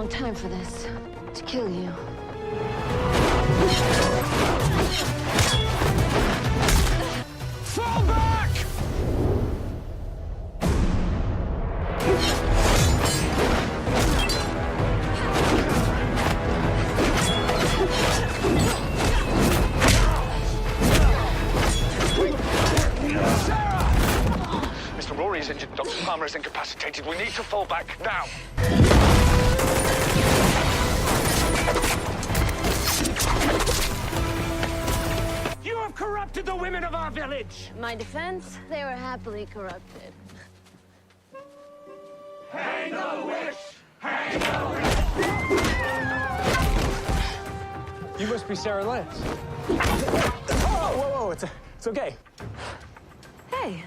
wrong time for this. To kill you. Fall back! Mr. Rory is injured. Dr. Palmer is incapacitated. We need to fall back now. You have corrupted the women of our village! In my defense, they were happily corrupted. Hang the witch! Hang the witch! You must be Sarah Lance. Whoa, it's okay. Hey.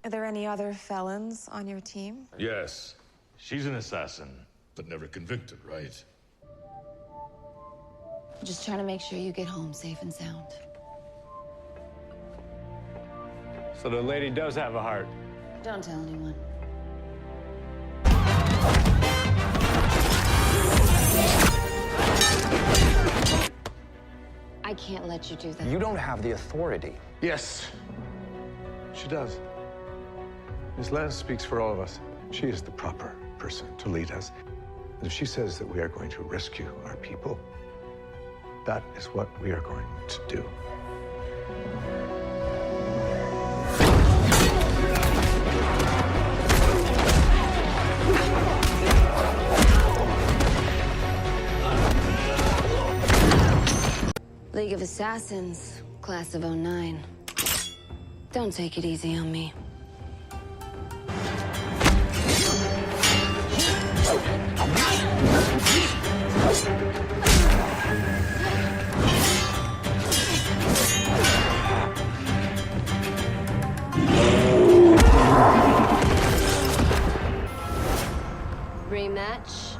Are there any other felons on your team? Yes. She's an assassin, but never convicted, right? Just trying to make sure you get home safe and sound. So the lady does have a heart. Don't tell anyone. I can't let you do that. You don't have the authority. Yes, she does. Miss Lance speaks for all of us. She is the proper person to lead us. And if she says that we are going to rescue our people, that is what we are going to do. League of Assassins, class of '09. Don't take it easy on me. Rematch.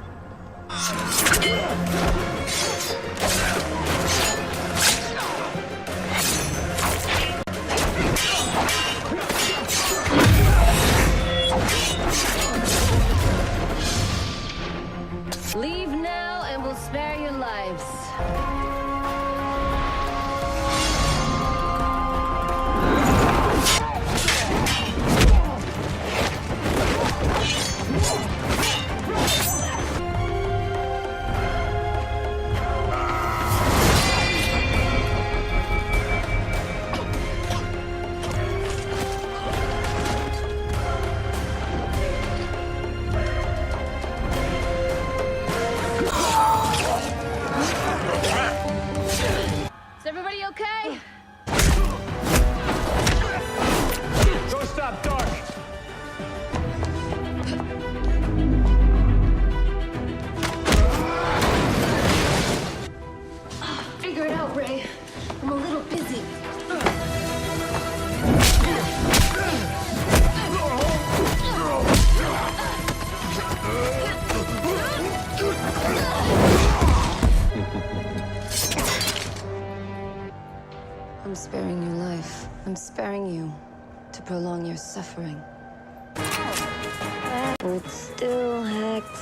Leave now and we'll spare your lives. Is everybody okay? Don't stop, Dark. Figure it out, Ray. I'm a little busy. I'm sparing your life. I'm sparing you to prolong your suffering. It still hacks.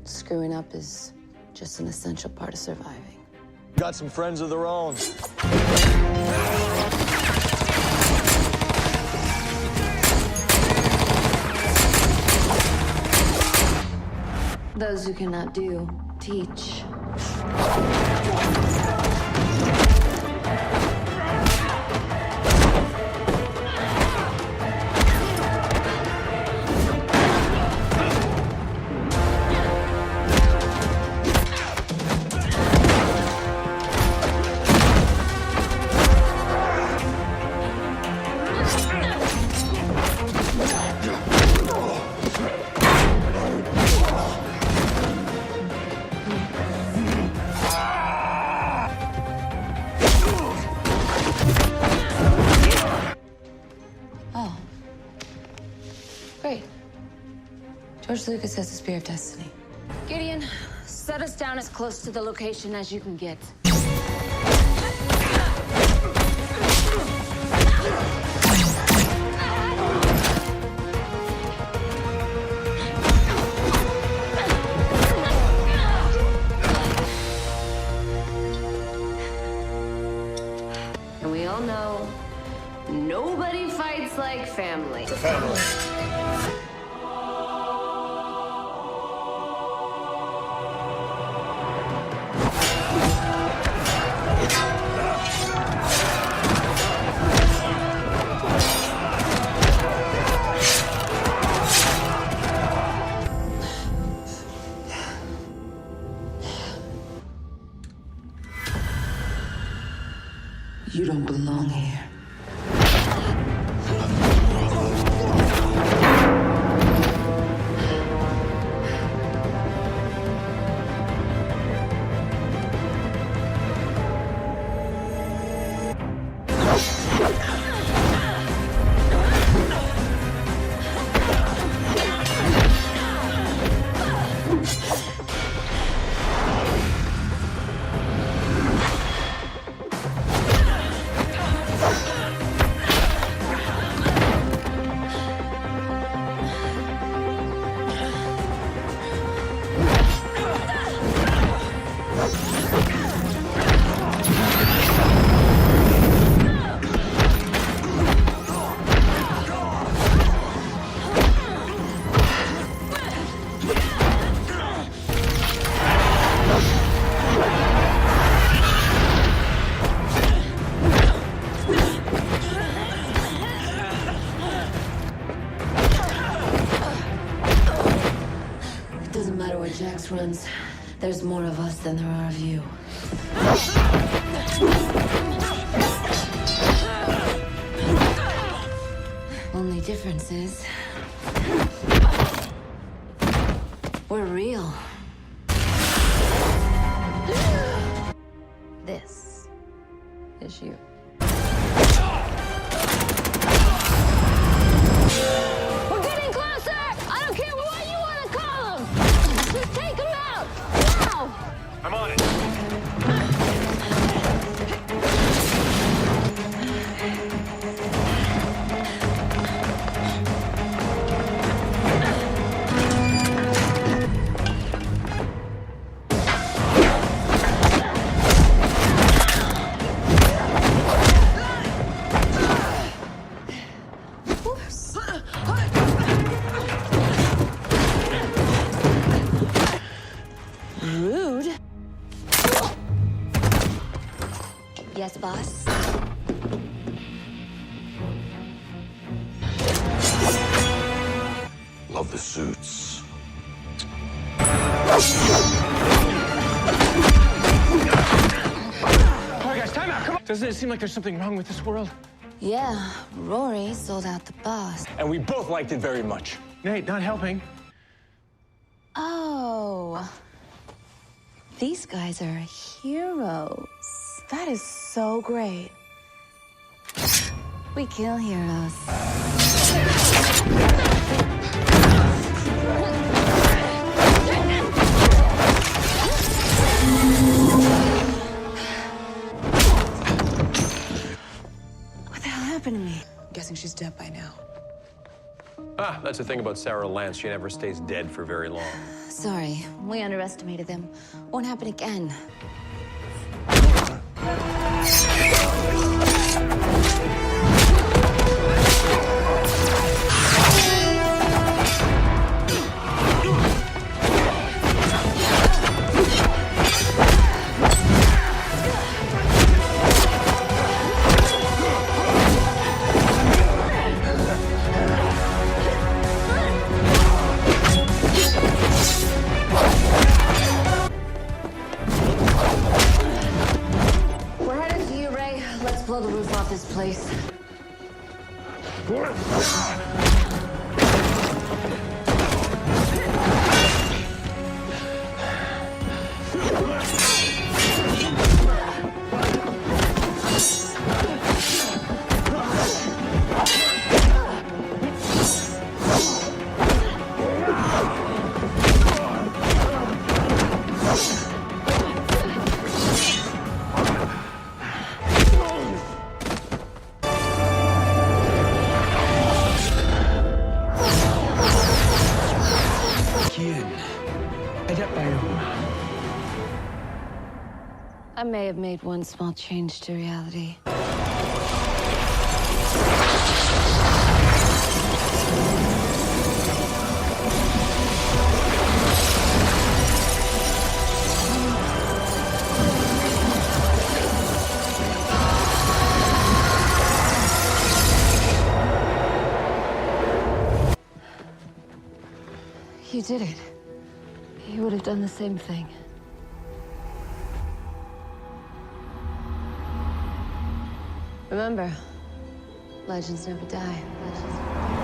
Screwing up is just an essential part of surviving. Got some friends of their own. Those who cannot do, teach. Great. George Lucas has the Spear of Destiny. Gideon, set us down as close to the location as you can get. And we all know nobody fights like family. You don't belong here. Doesn't matter where Jax runs. There's more of us than there are of you. Only difference is we're real. This is you. We're getting closer! I don't care what you want to call them! Just take them out! Now! I'm on it. Rude. Yes, boss. Love the suits. All right, guys, time out. Come on. Doesn't it seem like there's something wrong with this world? Yeah, Rory sold out the boss. And we both liked it very much. Nate, not helping. Oh. These guys are heroes. That is so great. We kill heroes. What the hell happened to me? I'm guessing she's dead by now. Ah, that's the thing about Sarah Lance. She never stays dead for very long. Sorry, we underestimated them. Won't happen again. We're headed to you, Ray. Let's blow the roof off this place. I may have made one small change to reality. You did it. You would have done the same thing. Remember, legends never die. Legends never die.